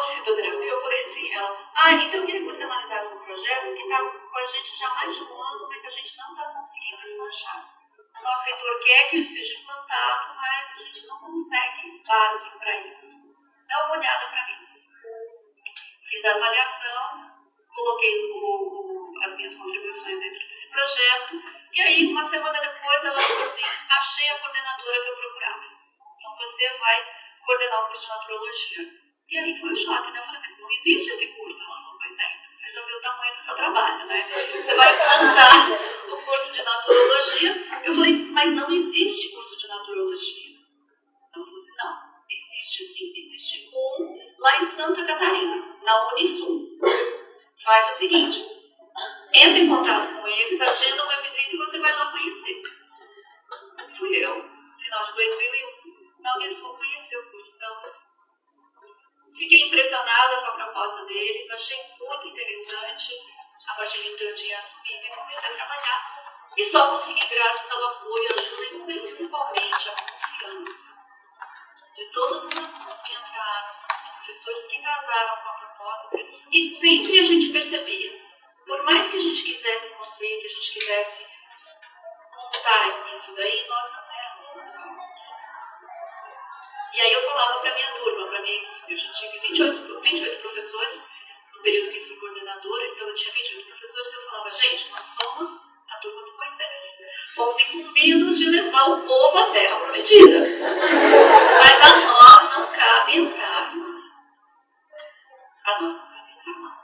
de fitoterapia, eu falei assim, ela, então eu queria que você analisasse um projeto que está com a gente já há mais de um ano, mas a gente não está conseguindo deslanchar. O nosso reitor quer que ele seja implantado, mas a gente não consegue base para isso. Dá uma olhada para isso. Fiz a avaliação, coloquei as minhas contribuições dentro desse projeto, e aí, uma semana depois, ela falou assim, achei a coordenadora que eu procurava. Então, você vai coordenar o curso de naturologia. E aí foi um choque, né? Eu falei, mas não existe esse curso. Ela falou, pois é, então você já viu o tamanho do seu trabalho, né? Você vai implantar o curso de naturologia. Eu falei, mas não existe curso de naturologia. Ela falou assim, não, existe sim, existe um lá em Santa Catarina, na Unisul. Faz o seguinte, entra em contato com eles, agenda uma visita e você vai lá conhecer. Fui eu, no final de 2001, na Unisul, conheci o curso da Unisul. Fiquei impressionada com a proposta deles, achei muito interessante. A partir de então eu tinha assumido e comecei a trabalhar. E só consegui graças ao apoio, ajuda e principalmente a confiança de todos os alunos que entraram, os professores que casaram com a proposta. E sempre a gente percebia, por mais que a gente quisesse construir, que a gente quisesse montar isso daí, nós não éramos naturólogos. E aí eu falava para minha turma, para minha equipe, eu já tive 28 professores, no período que fui coordenadora, então eu tinha 28 professores, e eu falava, gente, nós somos a turma do Moisés. Fomos incumbidos de levar o povo à Terra Prometida. Mas a nós não cabe entrar. A nós não cabe entrar, não.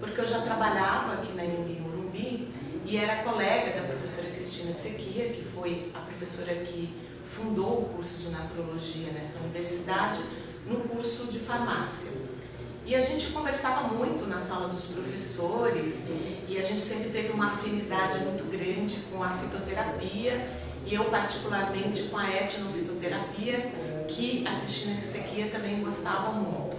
Porque eu já trabalhava aqui na Anhembi Morumbi e era colega da professora Cristina Sequia, que foi a professora que fundou o curso de naturologia nessa universidade, no curso de farmácia. E a gente conversava muito na sala dos professores e a gente sempre teve uma afinidade muito grande com a fitoterapia e eu particularmente com a etnofitoterapia, que a Cristina Sequia também gostava muito.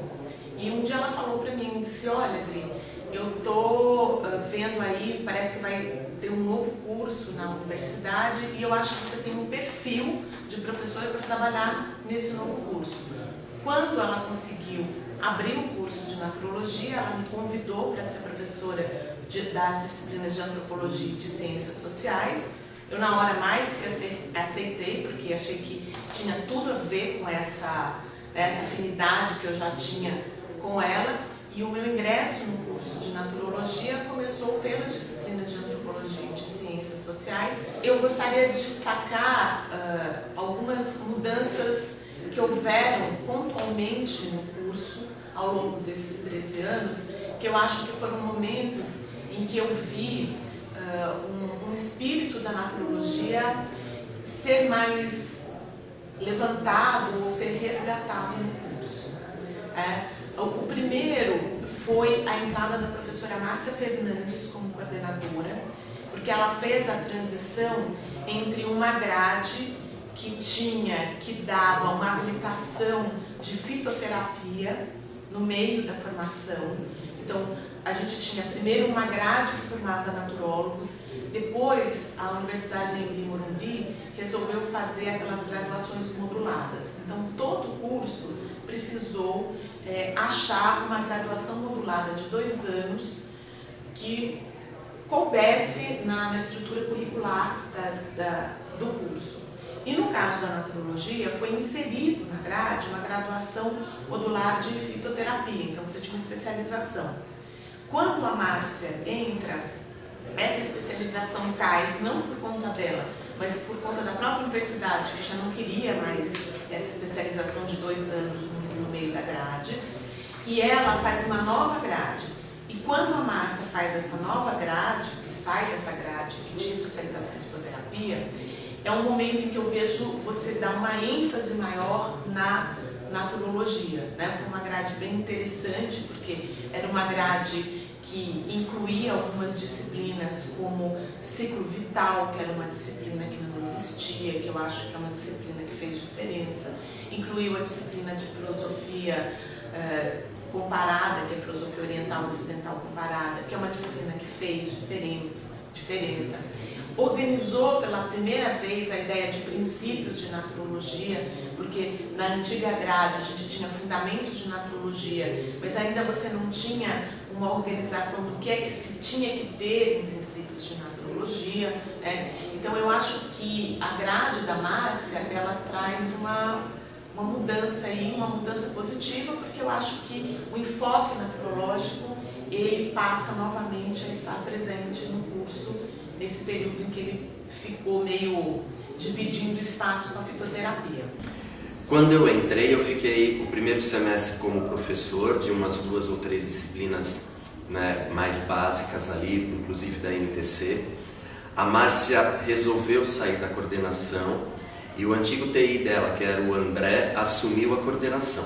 E um dia ela falou para mim, disse, olha, Adri, eu estou vendo aí, parece que vai ter um novo curso na universidade e eu acho que você tem um perfil de professor para trabalhar nesse novo curso. Quando ela conseguiu abrir um curso de naturologia, ela me convidou para ser professora das disciplinas de antropologia e de ciências sociais. Eu na hora mais que aceitei, porque achei que tinha tudo a ver com essa afinidade que eu já tinha com ela, e o meu ingresso no curso de naturologia começou pelas disciplinas de antropologia e de ciências sociais. Eu gostaria de destacar algumas mudanças que houveram pontualmente no curso ao longo desses 13 anos, que eu acho que foram momentos em que eu vi um espírito da naturologia ser mais levantado ou ser resgatado no curso. O primeiro foi a entrada da professora Márcia Fernandes como coordenadora, porque ela fez a transição entre uma grade que dava uma habilitação de fitoterapia no meio da formação. Então, a gente tinha primeiro uma grade que formava naturólogos, depois a Universidade de Morumbi resolveu fazer aquelas graduações moduladas. Então, todo curso precisou achar uma graduação modulada de 2 anos que coubesse na estrutura curricular do curso. E no caso da naturologia, foi inserido na grade uma graduação modular de fitoterapia, então você tinha uma especialização. Quando a Márcia entra, essa especialização cai, não por conta dela, mas por conta da própria universidade, que já não queria mais essa especialização de 2 anos no meio da grade, e ela faz uma nova grade. E quando a Márcia faz essa nova grade, que sai dessa grade, que tinha especialização em fitoterapia, é um momento em que eu vejo você dar uma ênfase maior na naturologia, né? Foi uma grade bem interessante, porque era uma grade que incluía algumas disciplinas como ciclo vital, que era uma disciplina que não existia, que eu acho que é uma disciplina que fez diferença. Incluiu a disciplina de filosofia comparada, que é filosofia oriental e ocidental comparada, que é uma disciplina que fez diferença. Organizou pela primeira vez a ideia de princípios de naturologia, porque na antiga grade a gente tinha fundamentos de naturologia, mas ainda você não tinha uma organização do que é que se tinha que ter em princípios de naturologia, né? Então eu acho que a grade da Márcia, ela traz uma mudança aí, uma mudança positiva, porque eu acho que o enfoque naturológico, ele passa novamente a estar presente no curso, nesse período em que ele ficou meio dividindo espaço com a fitoterapia. Quando eu entrei, eu fiquei o primeiro semestre como professor de umas 2 ou 3 disciplinas, né, mais básicas ali, inclusive da MTC. A Márcia resolveu sair da coordenação e o antigo TI dela, que era o André, assumiu a coordenação.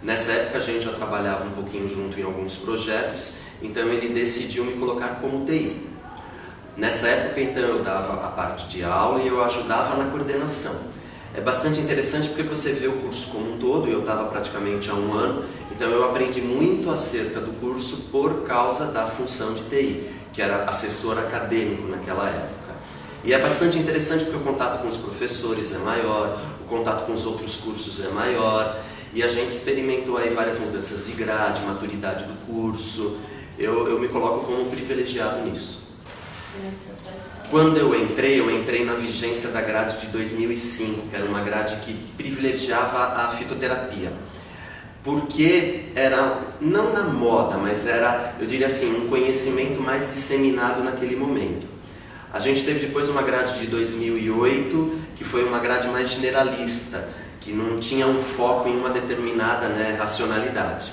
Nessa época a gente já trabalhava um pouquinho junto em alguns projetos, então ele decidiu me colocar como TI. Nessa época, então, eu dava a parte de aula e eu ajudava na coordenação. É bastante interessante porque você vê o curso como um todo, eu estava praticamente há 1 ano, então eu aprendi muito acerca do curso por causa da função de TI, que era assessor acadêmico naquela época. E é bastante interessante porque o contato com os professores é maior, o contato com os outros cursos é maior, e a gente experimentou aí várias mudanças de grade, maturidade do curso. Eu me coloco como um privilegiado nisso. Quando eu entrei na vigência da grade de 2005, que era uma grade que privilegiava a fitoterapia. Porque era, não na moda, mas era, eu diria assim, um conhecimento mais disseminado naquele momento. A gente teve depois uma grade de 2008, que foi uma grade mais generalista, que não tinha um foco em uma determinada, né, racionalidade.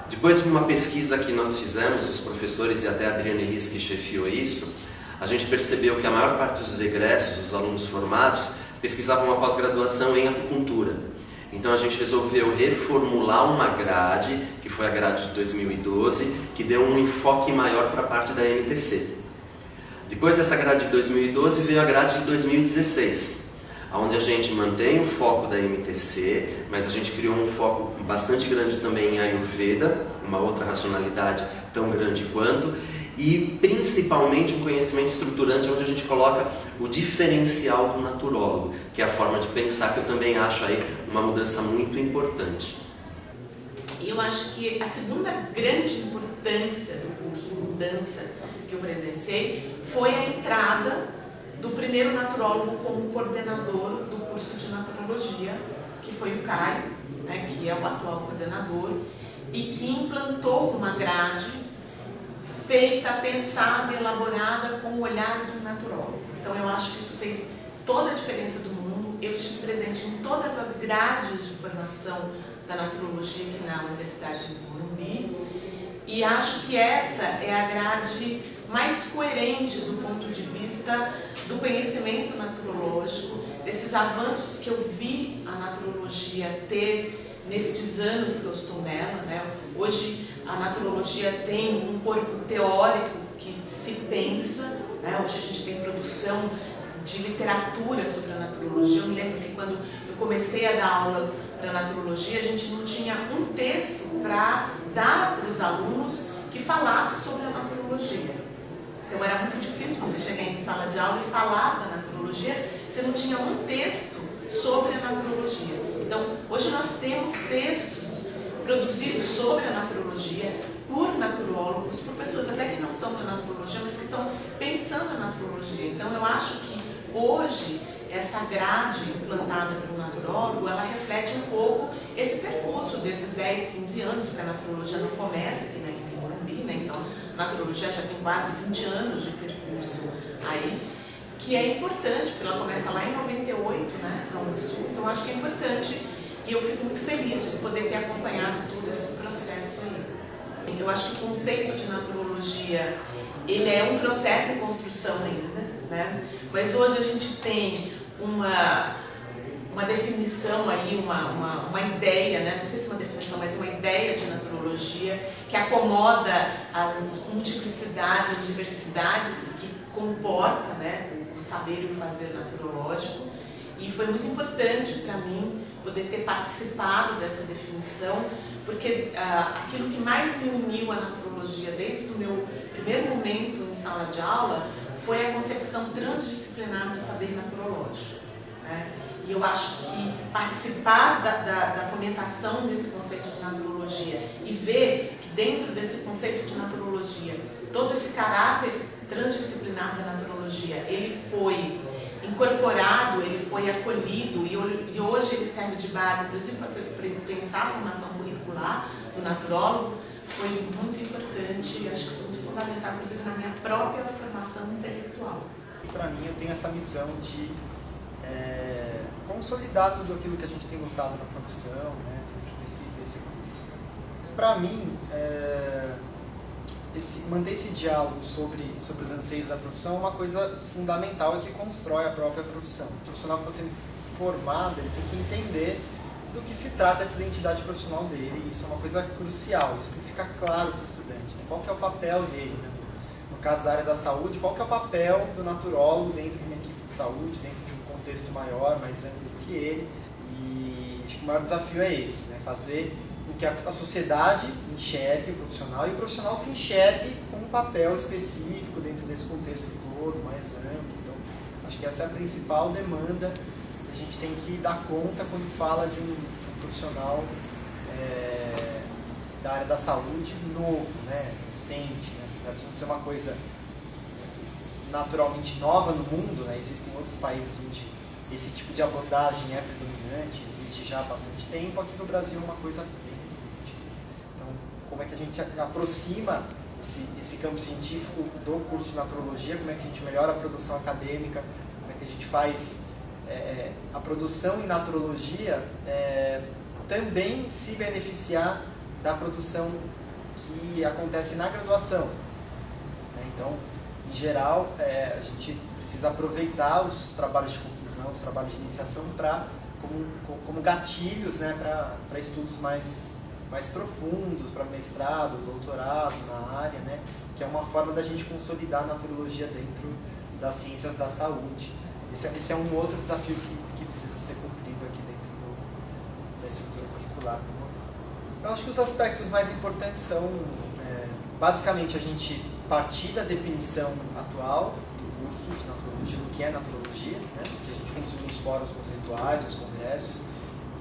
Depois de uma pesquisa que nós fizemos, os professores e até a Adriana Elis que chefiou isso, a gente percebeu que a maior parte dos egressos, os alunos formados, pesquisavam uma pós-graduação em acupuntura. Então a gente resolveu reformular uma grade, que foi a grade de 2012, que deu um enfoque maior para a parte da MTC. Depois dessa grade de 2012 veio a grade de 2016, onde a gente mantém o foco da MTC, mas a gente criou um foco bastante grande também em Ayurveda, uma outra racionalidade tão grande quanto, e principalmente um conhecimento estruturante onde a gente coloca o diferencial do naturólogo, que é a forma de pensar que eu também acho aí uma mudança muito importante. Eu acho que a segunda grande importância do curso, mudança que eu presenciei, foi a entrada do primeiro naturólogo como coordenador do curso de naturologia, que foi o Caio, né, que é o atual coordenador, e que implantou uma grade feita, pensada, elaborada com o olhar do naturólogo. Então eu acho que isso fez toda a diferença do mundo. Eu estive presente em todas as grades de formação da naturologia aqui na Universidade de Morumbi e acho que essa é a grade mais coerente do ponto de vista do conhecimento naturológico, desses avanços que eu vi a naturologia ter nestes anos que eu estou nela, né? Hoje a naturologia tem um corpo teórico que se pensa, né? Hoje a gente tem produção de literatura sobre a naturologia. Eu me lembro que quando eu comecei a dar aula para naturologia, a gente não tinha um texto para dar para os alunos que falasse sobre a naturologia. Então era muito difícil você chegar em sala de aula e falar da naturologia, você não tinha um texto sobre a naturologia. Então hoje nós temos textos produzidos sobre a naturologia por naturólogos, por pessoas até que não são da naturologia, mas que estão pensando na naturologia. Então eu acho que hoje essa grade implantada pelo naturólogo, ela reflete um pouco esse percurso desses 10, 15 anos, porque a naturologia não começa aqui em Morumbi, né? Então a naturologia já tem quase 20 anos de percurso aí, que é importante, porque ela começa lá em 98, né, na Unisul. Então acho que é importante e eu fico muito feliz de poder ter acompanhado todo esse processo aí. Eu acho que o conceito de naturologia, ele é um processo em construção ainda, né? Mas hoje a gente tem uma definição aí, uma ideia, né? Não sei se é uma definição, mas uma ideia de naturologia que acomoda as multiplicidades, as diversidades que comporta, né, o saber e o fazer naturológico. E foi muito importante para mim poder ter participado dessa definição, porque aquilo que mais me uniu à naturologia desde o meu primeiro momento em sala de aula foi a concepção transdisciplinar do saber naturológico, né? E eu acho que participar da fomentação desse conceito de naturologia e ver que dentro desse conceito de naturologia, todo esse caráter transdisciplinar da naturologia, ele foi incorporado, ele foi acolhido e hoje ele serve de base, inclusive para pensar a formação curricular do naturólogo, foi muito importante, acho que foi muito fundamental, inclusive na minha própria formação intelectual. Para mim, eu tenho essa missão de consolidar tudo aquilo que a gente tem lutado na profissão, né, desse curso. Para mim, manter esse diálogo sobre os anseios da profissão é uma coisa fundamental e que constrói a própria profissão. O profissional que está sendo formado, ele tem que entender do que se trata essa identidade profissional dele, e isso é uma coisa crucial, isso tem que ficar claro para o estudante, né? Qual que é o papel dele, né? No caso da área da saúde, qual que é o papel do naturólogo dentro de uma equipe de saúde, dentro de um contexto maior, mais amplo do que ele, e acho que o maior desafio é esse, né? Fazer com que a sociedade enxergue o profissional e o profissional se enxergue com um papel específico dentro desse contexto todo, mais amplo. Então, acho que essa é a principal demanda que a gente tem que dar conta quando fala de um profissional da área da saúde novo, né, recente, né, apesar de não ser uma coisa naturalmente nova no mundo, né, existem outros países onde esse tipo de abordagem é predominante, existe já há bastante tempo, aqui no Brasil é uma coisa bem recente. Então, como é que a gente aproxima esse campo científico do curso de naturologia, como é que a gente melhora a produção acadêmica, como é que a gente faz a produção em naturologia também se beneficiar da produção que acontece na graduação. Então, em geral, a gente precisa aproveitar os trabalhos de conclusão, os trabalhos de iniciação como gatilhos, né, para estudos mais profundos, para mestrado, doutorado na área, né, que é uma forma da gente consolidar a naturologia dentro das ciências da saúde. Esse é um outro desafio que precisa ser cumprido aqui dentro da estrutura curricular. Eu acho que os aspectos mais importantes são, basicamente, a gente partir da definição atual do curso de naturologia, do que é naturologia, né, que a gente construiu nos fóruns conceituais, nos congressos,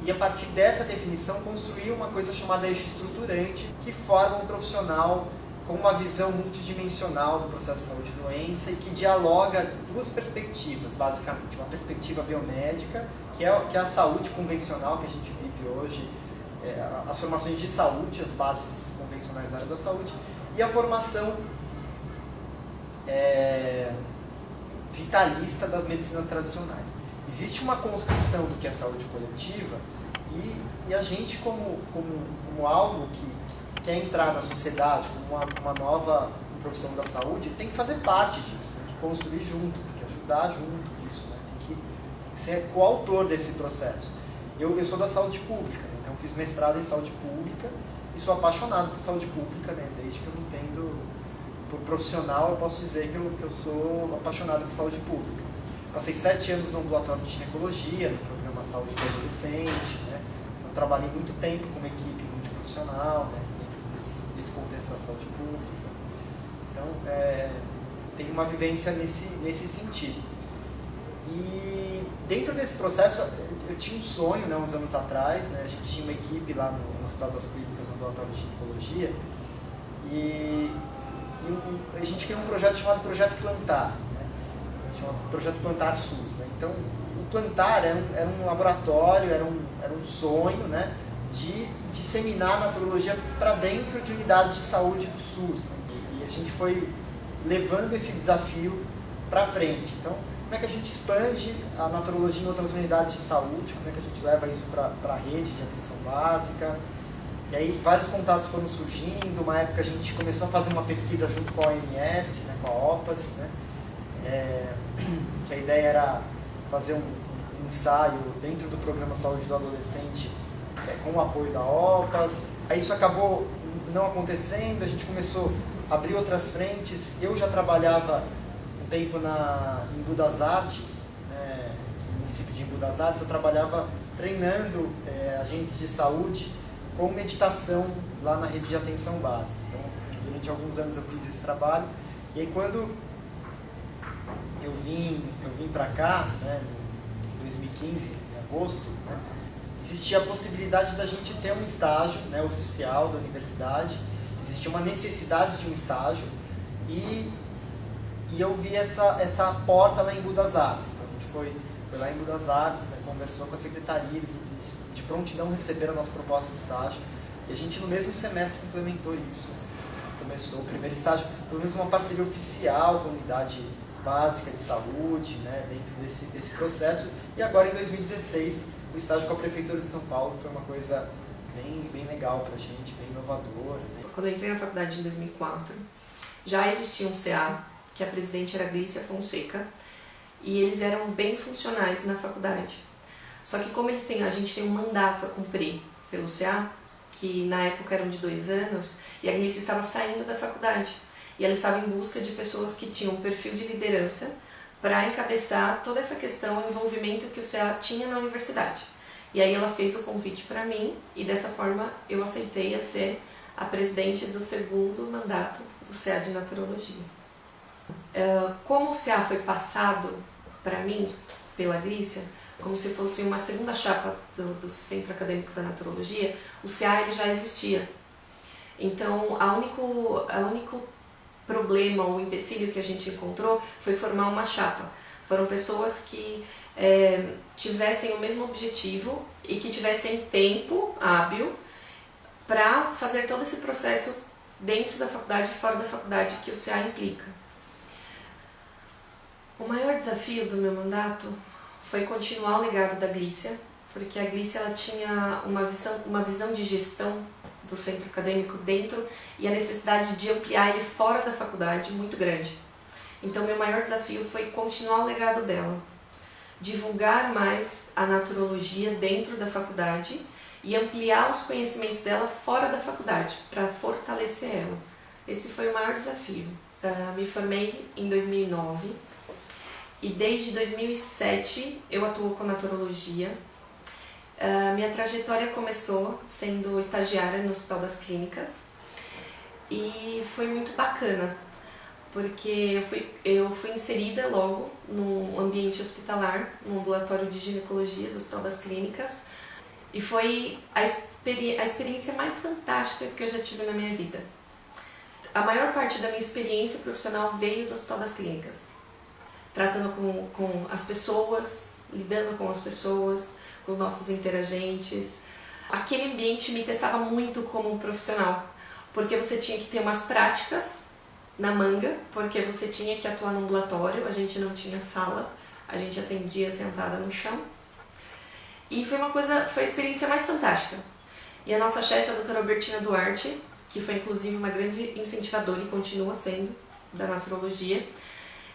e a partir dessa definição construir uma coisa chamada eixo estruturante, que forma um profissional com uma visão multidimensional do processo de saúde e doença e que dialoga duas perspectivas, basicamente, uma perspectiva biomédica, que é a saúde convencional que a gente vive hoje, as formações de saúde, as bases convencionais da área da saúde, e a formação vitalista das medicinas tradicionais. Existe uma construção do que é saúde coletiva e a gente, como algo que quer entrar na sociedade, como uma nova profissão da saúde, tem que fazer parte disso, tem que construir junto, tem que ajudar junto disso, né? Tem que ser coautor desse processo. Eu sou da saúde pública, né? Então fiz mestrado em saúde pública e sou apaixonado por saúde pública, né? Desde que eu me entendo por profissional, eu posso dizer que eu sou apaixonado por saúde pública. passei 7 anos no ambulatório de ginecologia, no programa Saúde do Adolescente, né? Então, trabalhei muito tempo com uma equipe multiprofissional, né? Dentro desse contexto da saúde pública. Então, tem uma vivência nesse sentido. E dentro desse processo, eu tinha um sonho, né, uns anos atrás, né? A gente tinha uma equipe lá no Hospital das Clínicas, no ambulatório de ginecologia, e a gente criou um projeto chamado Projeto Plantar, né? Tinha um Projeto Plantar SUS, né? Então, o Plantar era um laboratório, era um sonho, né, de disseminar a naturologia para dentro de unidades de saúde do SUS, né? E a gente foi levando esse desafio para frente. Então, como é que a gente expande a naturologia em outras unidades de saúde, como é que a gente leva isso para a rede de atenção básica. E aí vários contatos foram surgindo, uma época a gente começou a fazer uma pesquisa junto com a OMS, né, com a OPAS, né, que a ideia era fazer um ensaio dentro do programa Saúde do Adolescente com o apoio da OPAS. Aí isso acabou não acontecendo, a gente começou a abrir outras frentes. Eu já trabalhava um tempo em Embu das Artes, no município de Embu das Artes, eu trabalhava treinando agentes de saúde com meditação lá na rede de atenção básica. Então, durante alguns anos eu fiz esse trabalho. E aí, quando eu vim para cá, né, em 2015, em agosto, né, existia a possibilidade da gente ter um estágio, né, oficial da universidade. Existia uma necessidade de um estágio e eu vi essa porta lá em Embu das Artes. Então, a gente foi lá em Embu das Artes, né, conversou com a secretaria, eles de prontidão receberam a nossa proposta de estágio e a gente no mesmo semestre implementou isso. Começou o primeiro estágio, pelo menos uma parceria oficial com a unidade básica de saúde, né, dentro desse processo. E agora em 2016 o estágio com a Prefeitura de São Paulo foi uma coisa bem legal pra gente, bem inovadora, né? Quando eu entrei na faculdade em 2004, já existia um CA, que a presidente era Glícia Fonseca, e eles eram bem funcionais na faculdade. Só que como a gente tem um mandato a cumprir pelo CA, que na época eram de 2 anos, e a Glícia estava saindo da faculdade, e ela estava em busca de pessoas que tinham um perfil de liderança para encabeçar toda essa questão, o envolvimento que o CA tinha na universidade. E aí ela fez o convite para mim, e dessa forma eu aceitei a ser a presidente do 2º mandato do CA de Naturologia. Como o CA foi passado para mim pela Glícia, como se fosse uma segunda chapa do Centro Acadêmico da Naturologia, o CA ele já existia. Então, o único problema ou empecilho que a gente encontrou foi formar uma chapa. Foram pessoas que tivessem o mesmo objetivo e que tivessem tempo hábil para fazer todo esse processo dentro da faculdade e fora da faculdade que o CA implica. O maior desafio do meu mandato foi continuar o legado da Glícia, porque a Glícia ela tinha uma visão de gestão do centro acadêmico dentro e a necessidade de ampliar ele fora da faculdade muito grande. Então, meu maior desafio foi continuar o legado dela, divulgar mais a naturologia dentro da faculdade e ampliar os conhecimentos dela fora da faculdade, para fortalecer ela. Esse foi o maior desafio. Me formei em 2009 e desde 2007 eu atuo com naturologia. Minha trajetória começou sendo estagiária no Hospital das Clínicas e foi muito bacana, porque eu fui inserida logo no ambiente hospitalar, no ambulatório de ginecologia do Hospital das Clínicas, e foi a experiência mais fantástica que eu já tive na minha vida. A maior parte da minha experiência profissional veio do Hospital das Clínicas, tratando com as pessoas, lidando com as pessoas, com os nossos interagentes. Aquele ambiente me testava muito como um profissional, porque você tinha que ter umas práticas na manga, porque você tinha que atuar no ambulatório, a gente não tinha sala, a gente atendia sentada no chão. E foi a experiência mais fantástica. E a nossa chefe, a doutora Albertina Duarte, que foi inclusive uma grande incentivadora e continua sendo da naturologia,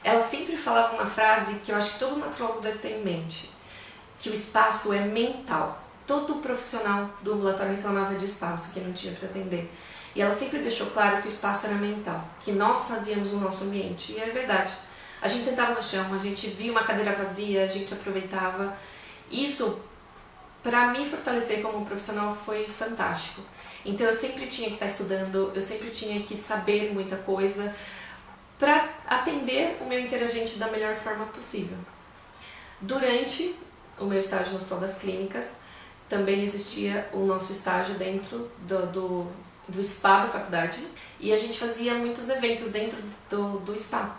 ela sempre falava uma frase que eu acho que todo naturólogo deve ter em mente, que o espaço é mental. Todo profissional do ambulatório reclamava de espaço, que não tinha para atender. E ela sempre deixou claro que o espaço era mental, que nós fazíamos o nosso ambiente. E é verdade. A gente sentava no chão, a gente via uma cadeira vazia, a gente aproveitava. Isso, para me fortalecer como profissional, foi fantástico. Então eu sempre tinha que estar estudando, eu sempre tinha que saber muita coisa para atender o meu interagente da melhor forma possível. Durante o meu estágio no Hospital das Clínicas, também existia o nosso estágio dentro do spa da faculdade, e a gente fazia muitos eventos dentro do spa,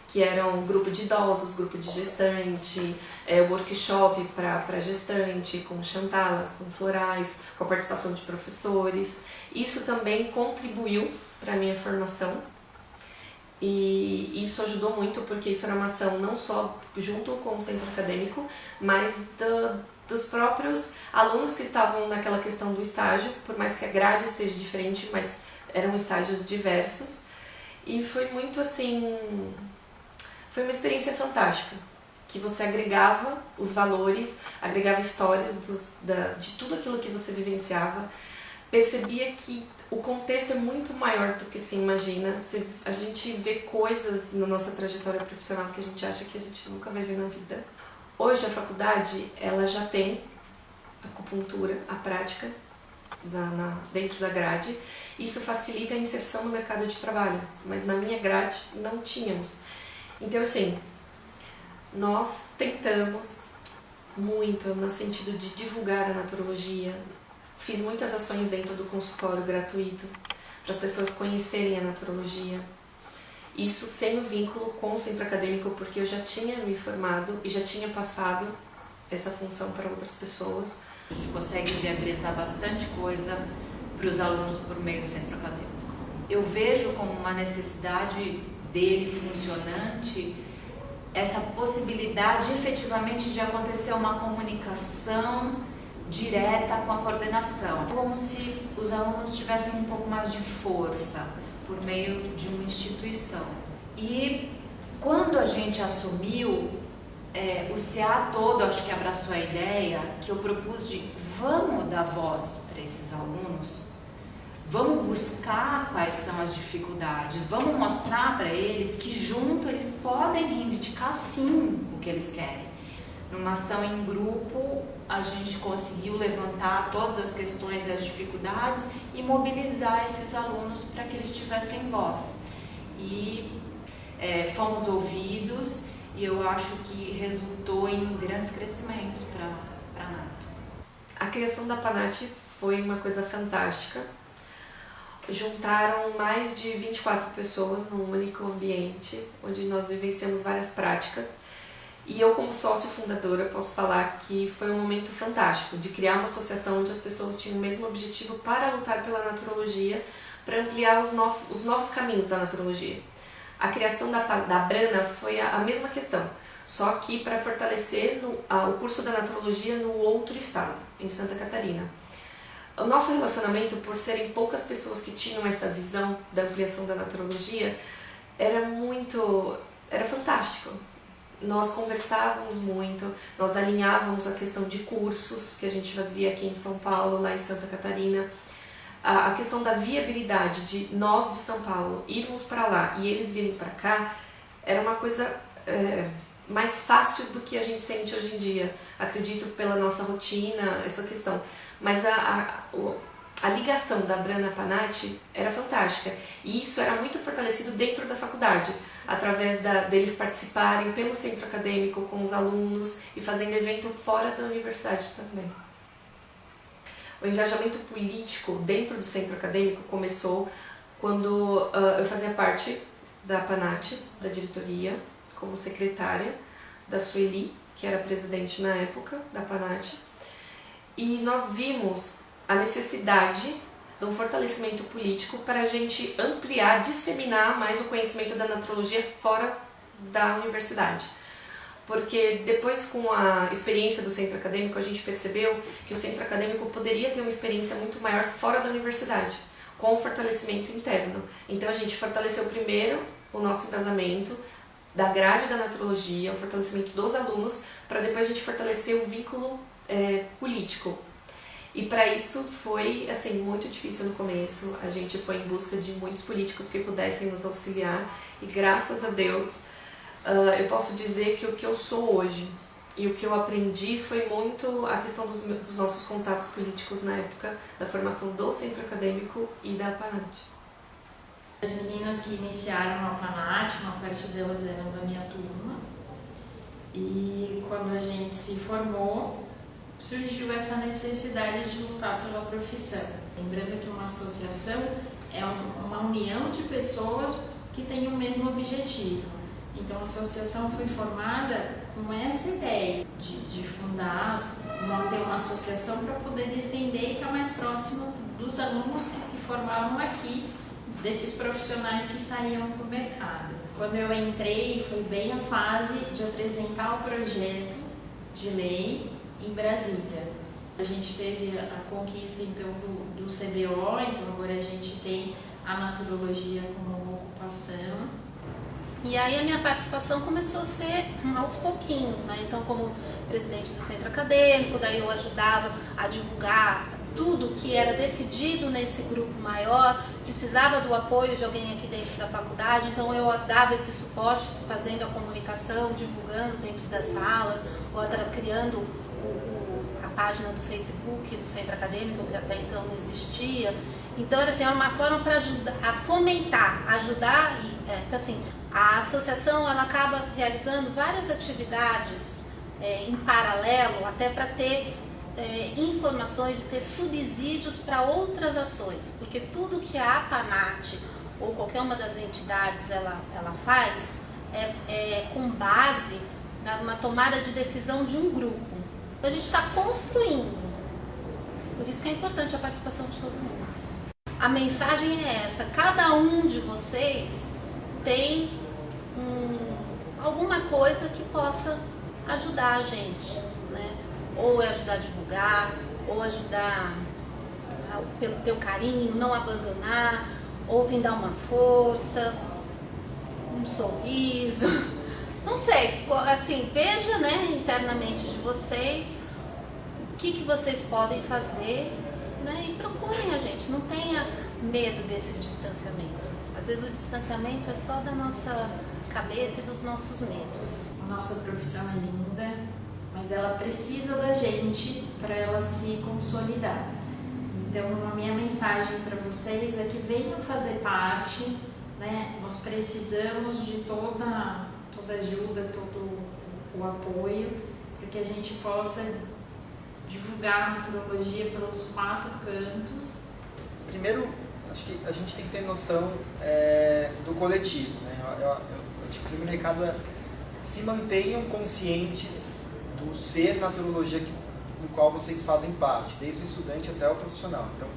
que eram grupo de idosos, grupo de gestante, workshop para gestante, com chantalas, com florais, com a participação de professores. Isso também contribuiu para a minha formação, e isso ajudou muito, porque isso era uma ação não só junto com o centro acadêmico, mas dos próprios alunos que estavam naquela questão do estágio, por mais que a grade esteja diferente, mas eram estágios diversos. E foi muito assim, foi uma experiência fantástica, que você agregava os valores, agregava histórias de tudo aquilo que você vivenciava, percebia que o contexto é muito maior do que se imagina. A gente vê coisas na nossa trajetória profissional que a gente acha que a gente nunca vai ver na vida. Hoje a faculdade ela já tem acupuntura, a prática, dentro da grade. Isso facilita a inserção no mercado de trabalho, mas na minha grade não tínhamos. Então, assim, nós tentamos muito no sentido de divulgar a naturologia. Fiz muitas ações dentro do consultório gratuito para as pessoas conhecerem a naturologia. Isso sem o vínculo com o centro acadêmico, porque eu já tinha me formado e já tinha passado essa função para outras pessoas. A gente consegue viabilizar bastante coisa para os alunos por meio do centro acadêmico. Eu vejo como uma necessidade dele funcionante essa possibilidade efetivamente de acontecer uma comunicação direta com a coordenação, como se os alunos tivessem um pouco mais de força por meio de uma instituição. E quando a gente assumiu, o CA todo, acho que abraçou a ideia que eu propus de vamos dar voz para esses alunos, vamos buscar quais são as dificuldades, vamos mostrar para eles que junto eles podem reivindicar sim o que eles querem. Numa ação em grupo, a gente conseguiu levantar todas as questões e as dificuldades e mobilizar esses alunos para que eles tivessem voz. E fomos ouvidos, e eu acho que resultou em grandes crescimentos para a Nato. A criação da PANAT foi uma coisa fantástica. Juntaram mais de 24 pessoas num único ambiente, onde nós vivenciamos várias práticas. E eu, como sócio fundadora, posso falar que foi um momento fantástico de criar uma associação onde as pessoas tinham o mesmo objetivo para lutar pela naturologia, para ampliar os novos caminhos da naturologia. A criação da Brana foi a mesma questão, só que para fortalecer o curso da naturologia no outro estado, em Santa Catarina. O nosso relacionamento, por serem poucas pessoas que tinham essa visão da ampliação da naturologia, era fantástico. Nós conversávamos muito, nós alinhávamos a questão de cursos que a gente fazia aqui em São Paulo, lá em Santa Catarina. A questão da viabilidade de nós de São Paulo irmos para lá e eles virem para cá era uma coisa mais fácil do que a gente sente hoje em dia. Acredito pela nossa rotina, essa questão. Mas a ligação da Brana PANAT era fantástica e isso era muito fortalecido dentro da faculdade, através deles participarem pelo centro acadêmico com os alunos e fazendo evento fora da universidade também. O engajamento político dentro do centro acadêmico começou quando eu fazia parte da PANAT, da diretoria, como secretária da Sueli, que era presidente na época da PANAT, e nós vimos a necessidade de um fortalecimento político para a gente ampliar, disseminar mais o conhecimento da naturologia fora da universidade. Porque depois, com a experiência do centro acadêmico, a gente percebeu que o centro acadêmico poderia ter uma experiência muito maior fora da universidade, com o fortalecimento interno. Então a gente fortaleceu primeiro o nosso embasamento da grade da naturologia, o fortalecimento dos alunos, para depois a gente fortalecer o vínculo político. E para isso foi assim, muito difícil no começo. A gente foi em busca de muitos políticos que pudessem nos auxiliar e graças a Deus eu posso dizer que o que eu sou hoje e o que eu aprendi foi muito a questão dos nossos contatos políticos na época da formação do centro acadêmico e da APANAT. As meninas que iniciaram a APANAT, uma parte delas eram da minha turma, e quando a gente se formou, surgiu essa necessidade de lutar pela profissão. Lembrando que uma associação é uma união de pessoas que têm o mesmo objetivo. Então a associação foi formada com essa ideia de fundar, manter uma associação para poder defender e estar mais próximo dos alunos que se formavam aqui, desses profissionais que saíam para o mercado. Quando eu entrei, foi bem a fase de apresentar o projeto de lei em Brasília. A gente teve a conquista então do CBO, então agora a gente tem a naturologia como uma ocupação. E aí a minha participação começou a ser aos pouquinhos, né? Então, como presidente do centro acadêmico, daí eu ajudava a divulgar tudo que era decidido nesse grupo maior, precisava do apoio de alguém aqui dentro da faculdade, então eu dava esse suporte, fazendo a comunicação, divulgando dentro das salas, ou criando a página do Facebook do centro acadêmico, que até então não existia. Então, era assim, uma forma para ajudar, a fomentar, ajudar. Então, assim, a associação ela acaba realizando várias atividades em paralelo, até para ter informações e ter subsídios para outras ações, porque tudo que a APANAT ou qualquer uma das entidades ela faz é com base numa tomada de decisão de um grupo. A gente está construindo, por isso que é importante a participação de todo mundo. A mensagem é essa: cada um de vocês tem alguma coisa que possa ajudar a gente, né? Ou ajudar a divulgar, ou ajudar pelo teu carinho, não abandonar, ou vir dar uma força, um sorriso, não sei, assim, veja, né, internamente de vocês o que vocês podem fazer, né, e procurem a gente, não tenha medo desse distanciamento. Às vezes o distanciamento é só da nossa cabeça e dos nossos medos. A nossa profissão é linda, mas ela precisa da gente para ela se consolidar. Então, a minha mensagem para vocês é que venham fazer parte, né? Nós precisamos de toda ajuda, todo o apoio, para que a gente possa divulgar a naturologia pelos 4 cantos. Primeiro, acho que a gente tem que ter noção do coletivo, né? Eu acho que o primeiro recado é: se mantenham conscientes do ser naturologia do qual vocês fazem parte, desde o estudante até o profissional. Então,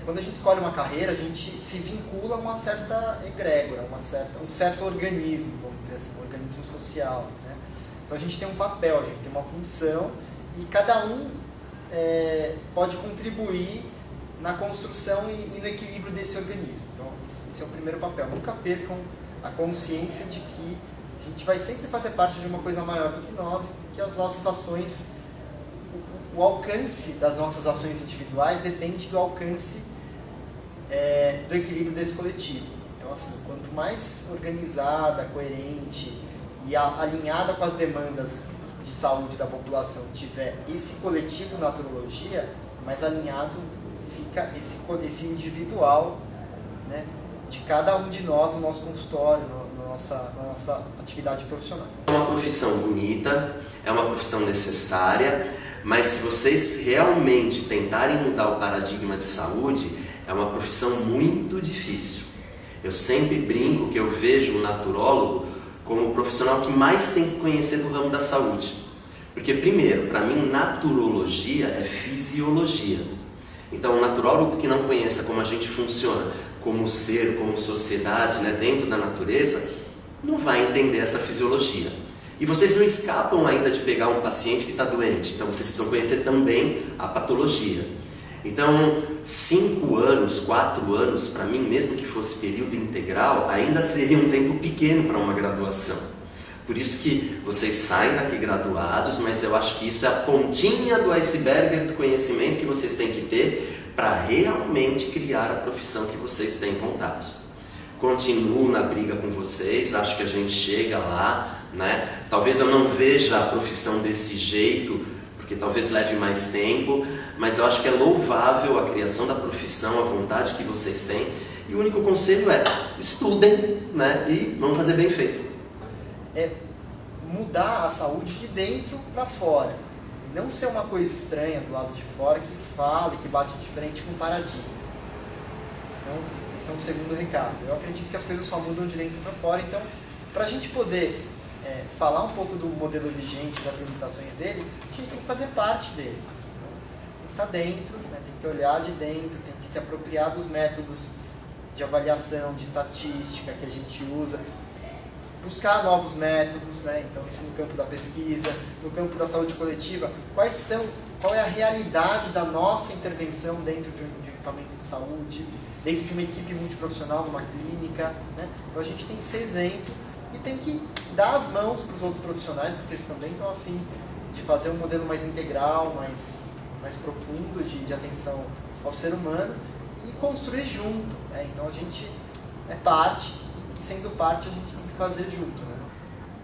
quando a gente escolhe uma carreira, a gente se vincula a uma certa egrégora, um certo organismo, vamos dizer assim, um organismo social, né? Então a gente tem um papel, a gente tem uma função, e cada um pode contribuir na construção e no equilíbrio desse organismo. Então esse é o primeiro papel. Nunca percam a consciência de que a gente vai sempre fazer parte de uma coisa maior do que nós, e que as nossas ações, o alcance das nossas ações individuais depende do alcance do equilíbrio desse coletivo. Então, assim, quanto mais organizada, coerente e alinhada com as demandas de saúde da população tiver esse coletivo naturologia, mais alinhado fica esse individual, né, de cada um de nós no nosso consultório, na nossa atividade profissional. É uma profissão bonita, é uma profissão necessária, mas se vocês realmente tentarem mudar o paradigma de saúde, é uma profissão muito difícil. Eu sempre brinco que eu vejo o naturólogo como o profissional que mais tem que conhecer do ramo da saúde. Porque, primeiro, para mim, naturologia é fisiologia. Então, um naturólogo que não conheça como a gente funciona, como ser, como sociedade, né, dentro da natureza, não vai entender essa fisiologia. E vocês não escapam ainda de pegar um paciente que está doente, então vocês precisam conhecer também a patologia. Então, 5 anos, 4 anos, para mim, mesmo que fosse período integral, ainda seria um tempo pequeno para uma graduação. Por isso que vocês saem daqui graduados, mas eu acho que isso é a pontinha do iceberg do conhecimento que vocês têm que ter para realmente criar a profissão que vocês têm vontade. continuo na briga com vocês, acho que a gente chega lá, né? Talvez eu não veja a profissão desse jeito, porque talvez leve mais tempo, mas eu acho que é louvável a criação da profissão, a vontade que vocês têm, e o único conselho é estudem, né? E vamos fazer bem feito. É mudar a saúde de dentro para fora, não ser uma coisa estranha do lado de fora que fala e que bate de frente com o paradigma. Então, esse é um segundo recado. Eu acredito que as coisas só mudam de dentro para fora, então, para a gente poder falar um pouco do modelo vigente, das limitações dele, a gente tem que fazer parte dele. Então, tem que estar dentro, né? Tem que olhar de dentro, tem que se apropriar dos métodos de avaliação, de estatística que a gente usa, buscar novos métodos, né? Então isso no campo da pesquisa, no campo da saúde coletiva, qual é a realidade da nossa intervenção dentro de um equipamento de saúde, dentro de uma equipe multiprofissional, numa clínica, né? Então a gente tem que ser exemplo e tem que dar as mãos para os outros profissionais, porque eles também estão a fim de fazer um modelo mais integral, mais profundo de atenção ao ser humano e construir junto, né? Então a gente é parte, e sendo parte a gente tem que fazer junto, né?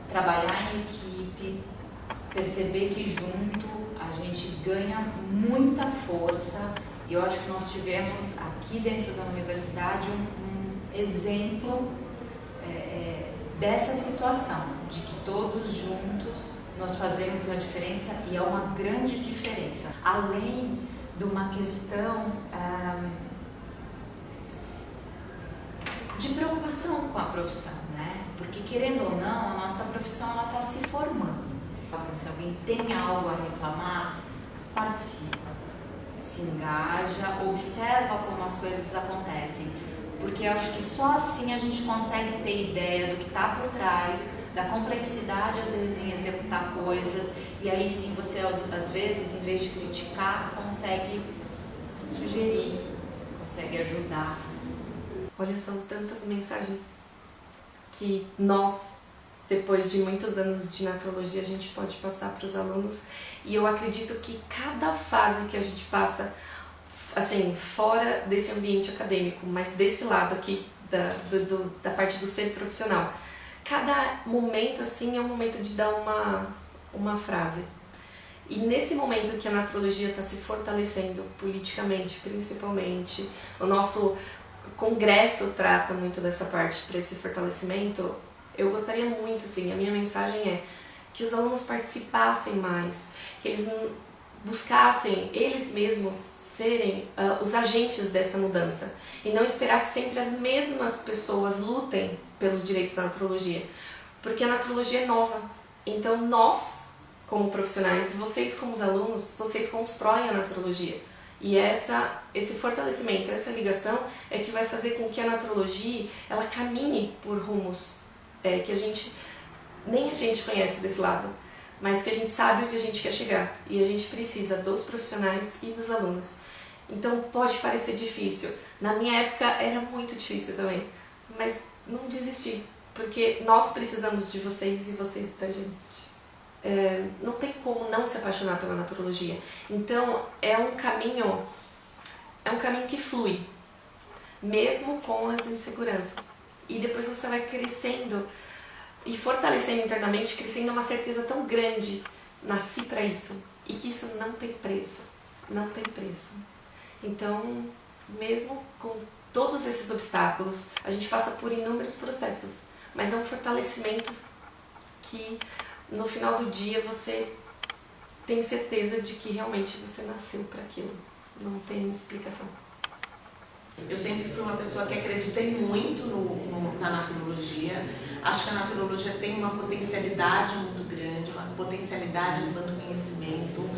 Trabalhar em equipe, perceber que junto a gente ganha muita força, e eu acho que nós tivemos aqui dentro da universidade um exemplo dessa situação, de que todos juntos nós fazemos a diferença, e é uma grande diferença, além de uma questão de preocupação com a profissão, né? Porque querendo ou não, a nossa profissão ela está se formando. Se alguém tem algo a reclamar, participa, se engaja, observa como as coisas acontecem, porque eu acho que só assim a gente consegue ter ideia do que está por trás, da complexidade às vezes em executar coisas, e aí sim você às vezes, em vez de criticar, consegue sugerir, consegue ajudar. Olha, são tantas mensagens que nós, depois de muitos anos de naturologia, a gente pode passar para os alunos, e eu acredito que cada fase que a gente passa, assim, fora desse ambiente acadêmico, mas desse lado aqui da parte do ser profissional, cada momento assim é um momento de dar uma frase. E nesse momento que a naturologia está se fortalecendo politicamente, principalmente, o nosso congresso trata muito dessa parte para esse fortalecimento. Eu gostaria muito, sim, a minha mensagem é que os alunos participassem mais, que eles buscassem eles mesmos serem os agentes dessa mudança e não esperar que sempre as mesmas pessoas lutem pelos direitos da naturologia, porque a naturologia é nova. Então nós, como profissionais, vocês como os alunos, vocês constroem a naturologia. E esse fortalecimento, essa ligação é que vai fazer com que a naturologia ela caminhe por rumos que nem a gente conhece desse lado, mas que a gente sabe onde a gente quer chegar. E a gente precisa dos profissionais e dos alunos. Então pode parecer difícil. Na minha época era muito difícil também, mas não desisti, porque nós precisamos de vocês e vocês da gente. Não tem como não se apaixonar pela naturologia. Então é um caminho que flui, mesmo com as inseguranças. E depois você vai crescendo e fortalecendo internamente, crescendo uma certeza tão grande, nasci para isso, e que isso não tem preço, não tem preço. Então, mesmo com todos esses obstáculos, a gente passa por inúmeros processos, mas é um fortalecimento que no final do dia você tem certeza de que realmente você nasceu para aquilo, não tem explicação. Eu sempre fui uma pessoa que acreditei muito na naturologia. Acho que a naturologia tem uma potencialidade muito grande, uma potencialidade enquanto conhecimento,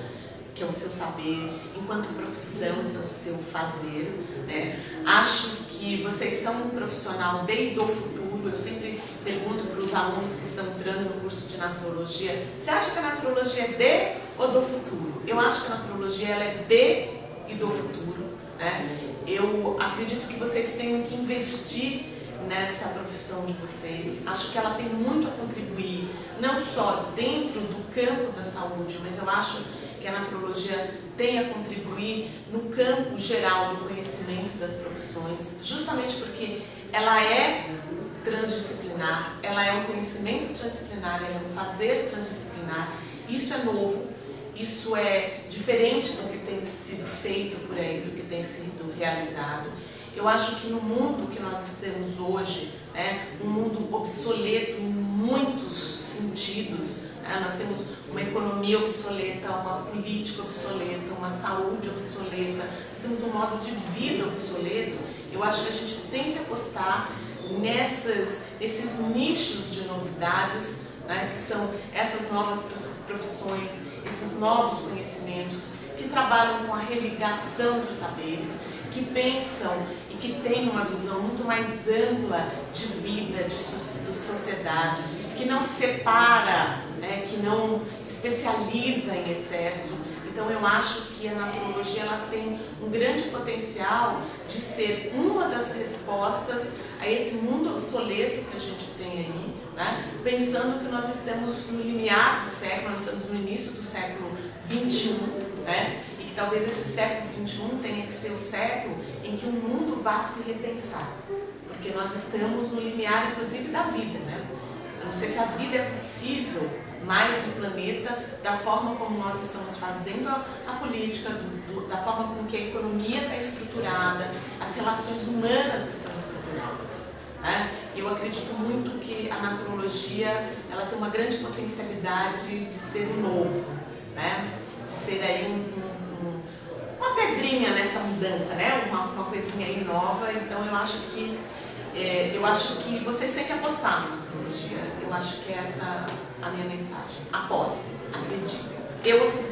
que é o seu saber, enquanto profissão, que é o seu fazer, né? Acho que vocês são um profissional do futuro. Eu sempre pergunto para os alunos que estão entrando no curso de naturologia: você acha que a naturologia é de ou do futuro? Eu acho que a naturologia ela é de e do futuro, né? Eu acredito que vocês tenham que investir nessa profissão de vocês. Acho que ela tem muito a contribuir, não só dentro do campo da saúde, mas eu acho que a naturologia tem a contribuir no campo geral do conhecimento das profissões, justamente porque ela é transdisciplinar, ela é um conhecimento transdisciplinar, ela é um fazer transdisciplinar. Isso é novo, isso é diferente do que tem sido feito por aí, do que tem sido realizado. Eu acho que no mundo que nós estamos hoje, um mundo obsoleto em muitos sentidos, nós temos uma economia obsoleta, uma política obsoleta, uma saúde obsoleta, nós temos um modo de vida obsoleto. Eu acho que a gente tem que apostar nesses nichos de novidades, que são essas novas profissões, esses novos conhecimentos que trabalham com a religação dos saberes, que pensam e que têm uma visão muito mais ampla de vida, de sociedade, que não separa, que não especializa em excesso. Então eu acho que a naturologia ela tem um grande potencial de ser uma das respostas a esse mundo obsoleto que a gente tem aí, pensando que nós estamos no limiar do século, nós estamos no início do século XXI, e que talvez esse século XXI tenha que ser o século em que o mundo vá se repensar, porque nós estamos no limiar, inclusive, da vida, Eu não sei se a vida é possível mais no planeta, da forma como nós estamos fazendo a política, da forma como que a economia está estruturada, as relações humanas estão estruturadas. Eu acredito muito que a naturologia ela tem uma grande potencialidade de ser o novo, de ser aí uma pedrinha nessa mudança, uma coisinha aí nova. Então eu acho que vocês têm que apostar na naturologia. Eu acho que essa é a minha mensagem. Apostem, acreditem. Eu